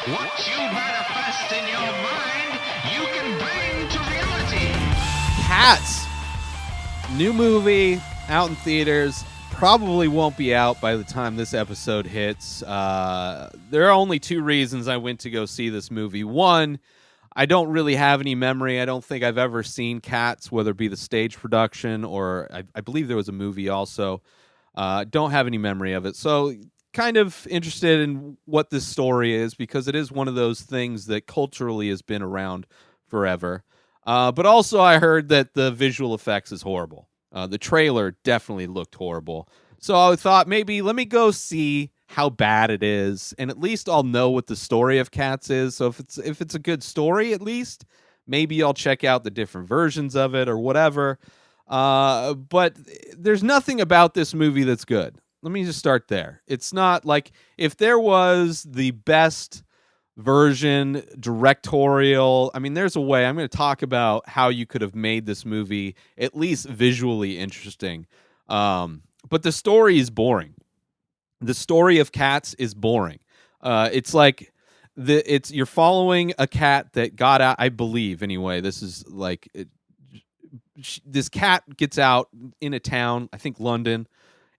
What you manifest in your mind, you can bring to reality. Cats. New movie out in theaters. Probably won't be out by the time this episode hits. There are only two reasons I went to go see this movie. One, I don't really have any memory. I don't think I've ever seen Cats, whether it be the stage production or I believe there was a movie also. Don't have any memory of it. So kind of interested in what this story is because it is one of those things that culturally has been around forever. But also I heard that the visual effects is horrible. The trailer definitely looked horrible. So I thought maybe let me go see how bad it is, and at least I'll know what the story of Cats is. So if it's a good story, at least maybe I'll check out the different versions of it or whatever. But there's nothing about this movie that's good. Let me just start there. It's not like if there was the best version, directorial. I mean, there's a way. I'm going to talk about how you could have made this movie at least visually interesting. But the story is boring. The story of Cats is boring. It's like you're following a cat that got out. I believe anyway. This is like this cat gets out in a town, I think London,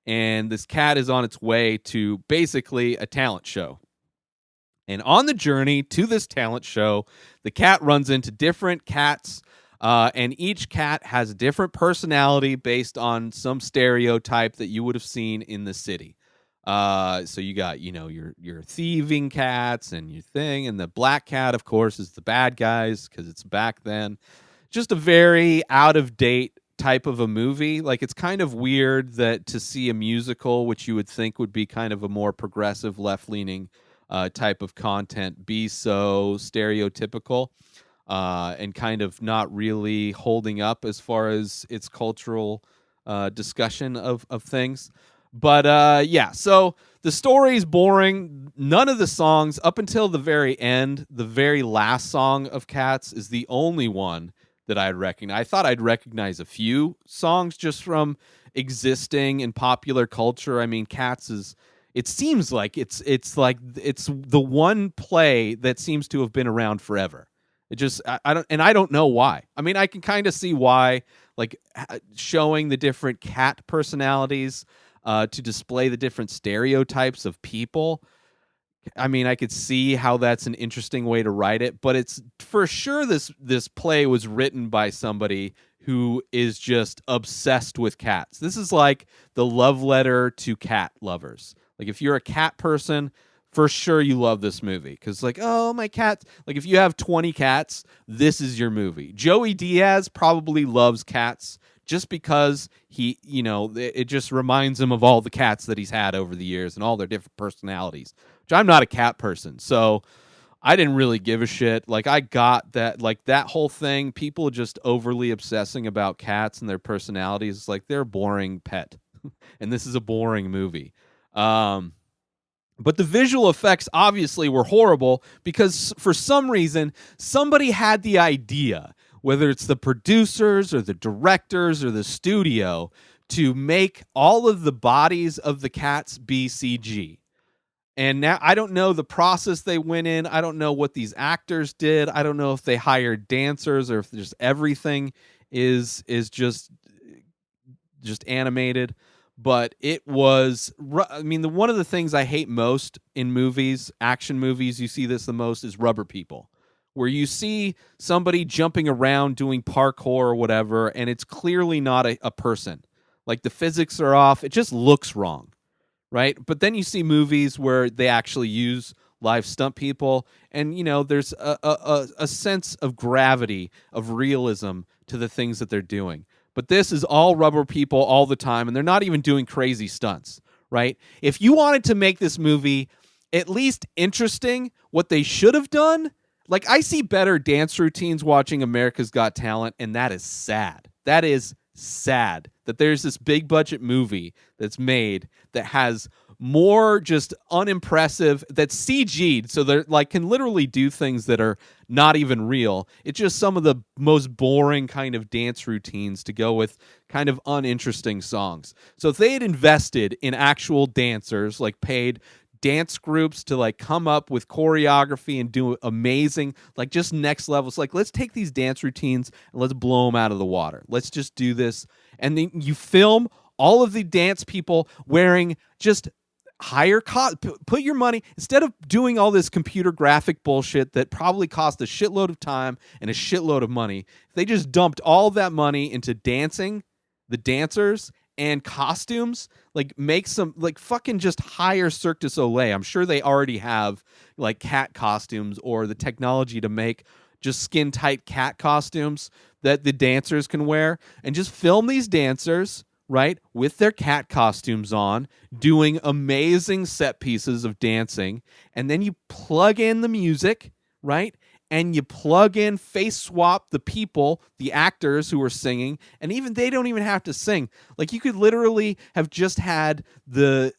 and this cat is on its way to basically a talent show. And on the journey to this talent show, the cat runs into different cats, and each cat has a different personality based on some stereotype that you would have seen in the city. So you got, your thieving cats and your thing, and the black cat, of course, is the bad guys because it's back then. Just a very out of date type of a movie. Like, it's kind of weird that to see a musical, which you would think would be kind of a more progressive, left leaning type of content, be so stereotypical and kind of not really holding up as far as its cultural discussion of things. But yeah, so the story's boring. None of the songs up until the very end, the very last song of Cats is the only one that I'd recognize. I thought I'd recognize a few songs just from existing in popular culture. I mean, Cats is. It seems like it's the one play that seems to have been around forever. It just I don't know why. I mean, I can kind of see why, like showing the different cat personalities to display the different stereotypes of people. I mean, I could see how that's an interesting way to write it, but it's for sure this play was written by somebody who is just obsessed with cats. This is like the love letter to cat lovers. Like, if you're a cat person, for sure you love this movie because, like, oh, my cat. Like, if you have 20 cats, this is your movie. Joey Diaz probably loves cats just because it just reminds him of all the cats that he's had over the years and all their different personalities, which I'm not a cat person. So I didn't really give a shit. Like, I got that, like, that whole thing, people just overly obsessing about cats and their personalities. Like, they're a boring pet. And this is a boring movie. But the visual effects obviously were horrible because for some reason, somebody had the idea, whether it's the producers or the directors or the studio, to make all of the bodies of the cats be CG. And now I don't know the process they went in. I don't know what these actors did. I don't know if they hired dancers or if just everything is just animated. But it was, I mean, one of the things I hate most in movies, action movies, you see this the most, is rubber people, where you see somebody jumping around doing parkour or whatever, and it's clearly not a person. Like, the physics are off. It just looks wrong, right? But then you see movies where they actually use live stunt people, and, there's a sense of gravity, of realism to the things that they're doing. But this is all rubber people all the time, and they're not even doing crazy stunts, right? If you wanted to make this movie at least interesting, what they should have done, like, I see better dance routines watching America's Got Talent, and that is sad. That is sad that there's this big budget movie that's made that has more just unimpressive, that's CG'd, so they're like can literally do things that are not even real. It's just some of the most boring kind of dance routines to go with kind of uninteresting songs. So if they had invested in actual dancers, like paid dance groups to like come up with choreography and do amazing, like just next levels. Like, let's take these dance routines and let's blow them out of the water. Let's just do this. And then you film all of the dance people wearing just higher cost. Put your money, instead of doing all this computer graphic bullshit that probably cost a shitload of time and a shitload of money, they just dumped all that money into dancing, the dancers, and costumes. Like, make some, like, fucking just hire Cirque du Soleil. I'm sure they already have like cat costumes or the technology to make just skin tight cat costumes that the dancers can wear, and just film these dancers, right, with their cat costumes on, doing amazing set pieces of dancing. And then you plug in the music, right? And you plug in, face swap the people, the actors who are singing, and even they don't even have to sing. Like, you could literally have just had the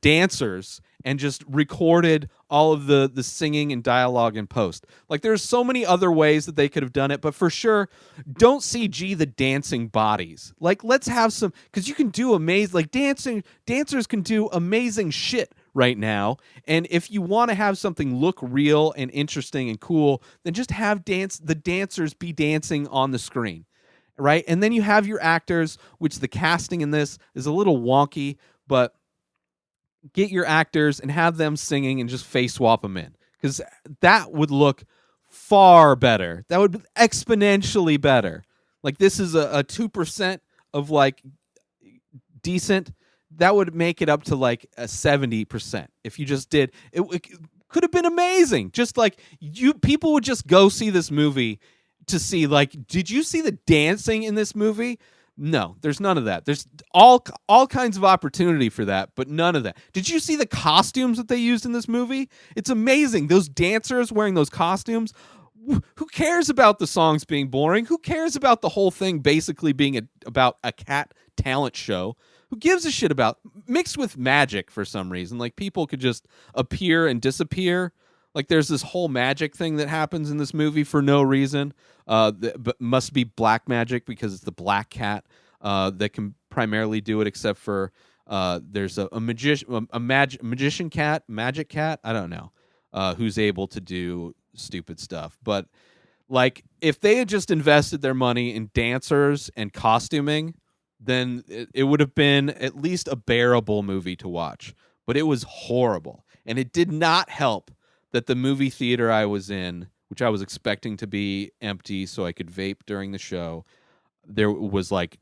dancers and just recorded all of the singing and dialogue in post. Like, there's so many other ways that they could have done it, but for sure, don't CG the dancing bodies. Like, let's have some, because you can do amazing, like, dancers can do amazing shit right now. And if you want to have something look real and interesting and cool, then just have the dancers be dancing on the screen, right? And then you have your actors, which the casting in this is a little wonky, but get your actors and have them singing and just face swap them in, because that would look far better. That would be exponentially better. Like, this is a 2% of like decent. That would make it up to like a 70% if you just did it. It could have been amazing. Just like, people would just go see this movie to see, like, did you see the dancing in this movie? No, there's none of that. There's all kinds of opportunity for that, but none of that. Did you see the costumes that they used in this movie? It's amazing. Those dancers wearing those costumes. Who cares about the songs being boring? Who cares about the whole thing basically being about a cat talent show? Who gives a shit about, mixed with magic for some reason? Like, people could just appear and disappear. Like, there's this whole magic thing that happens in this movie for no reason. But must be black magic because it's the black cat that can primarily do it. Except for there's a magician cat, magic cat. I don't know who's able to do stupid stuff. But like, if they had just invested their money in dancers and costuming, then it would have been at least a bearable movie to watch. But it was horrible, and it did not help that the movie theater I was in, which I was expecting to be empty so I could vape during the show, there was like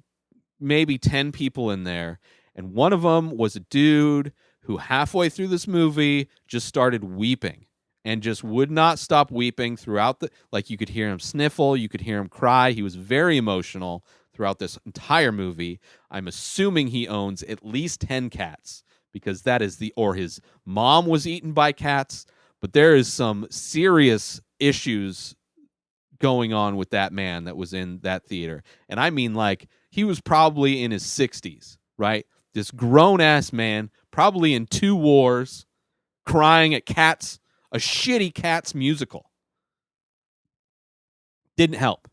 maybe 10 people in there, and one of them was a dude who halfway through this movie just started weeping and just would not stop weeping throughout like, you could hear him sniffle, you could hear him cry. He was very emotional throughout this entire movie. I'm assuming he owns at least 10 cats, because that is or his mom was eaten by cats. But there is some serious issues going on with that man that was in that theater. And I mean, like, he was probably in his 60s, right? This grown-ass man, probably in 2 wars, crying at Cats, a shitty Cats musical. Didn't help.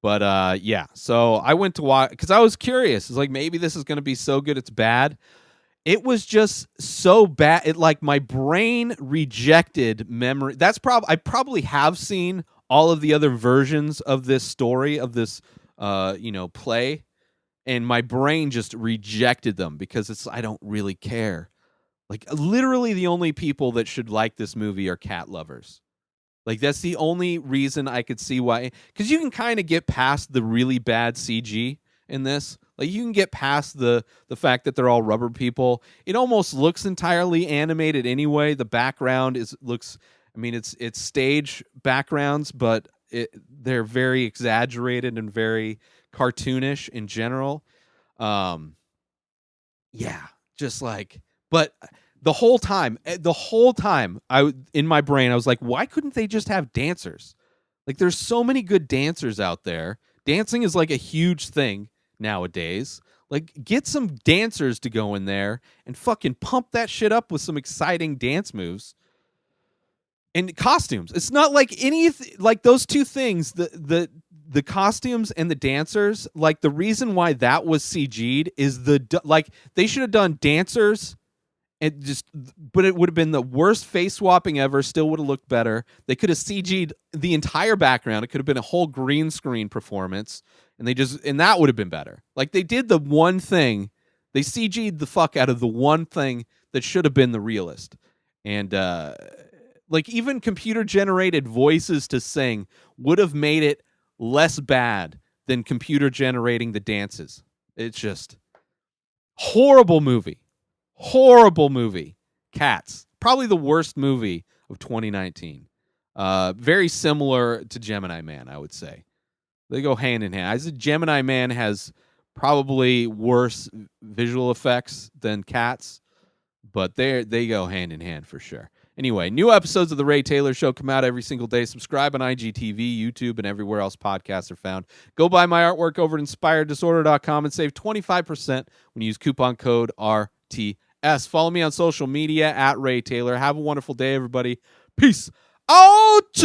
But yeah, so I went to watch, because I was curious. It's like, maybe this is going to be so good it's bad. It was just so bad. It, like, my brain rejected memory. I probably have seen all of the other versions of this story, of this play, and my brain just rejected them because I don't really care. Like, literally the only people that should like this movie are cat lovers. Like, that's the only reason I could see why, because you can kind of get past the really bad CG in this. Like, you can get past the fact that they're all rubber people. It almost looks entirely animated anyway. The background looks. I mean, it's stage backgrounds, but they're very exaggerated and very cartoonish in general. Yeah, just like, but the whole time, in my brain, I was like, why couldn't they just have dancers? Like, there's so many good dancers out there. Dancing is like a huge thing nowadays. Like, get some dancers to go in there and fucking pump that shit up with some exciting dance moves and costumes. It's not like like those two things, the the costumes and the dancers, like the reason why that was CG'd is like they should have done dancers and but it would have been the worst face swapping ever. Still would have looked better. They could have CG'd the entire background. It could have been a whole green screen performance, and that would have been better. Like they did the one thing, they CG'd the fuck out of the one thing that should have been the realist, and like even computer generated voices to sing would have made it less bad than computer generating the dances. It's just horrible movie. Cats, probably the worst movie of 2019. Very similar to Gemini Man, I would say. They go hand in hand. I said Gemini Man has probably worse visual effects than Cats, but they go hand in hand for sure. Anyway, new episodes of The Ray Taylor Show come out every single day. Subscribe on IGTV, YouTube, and everywhere else podcasts are found. Go buy my artwork over at InspiredDisorder.com and save 25% when you use coupon code RTS. Follow me on social media at Ray Taylor. Have a wonderful day, everybody. Peace out!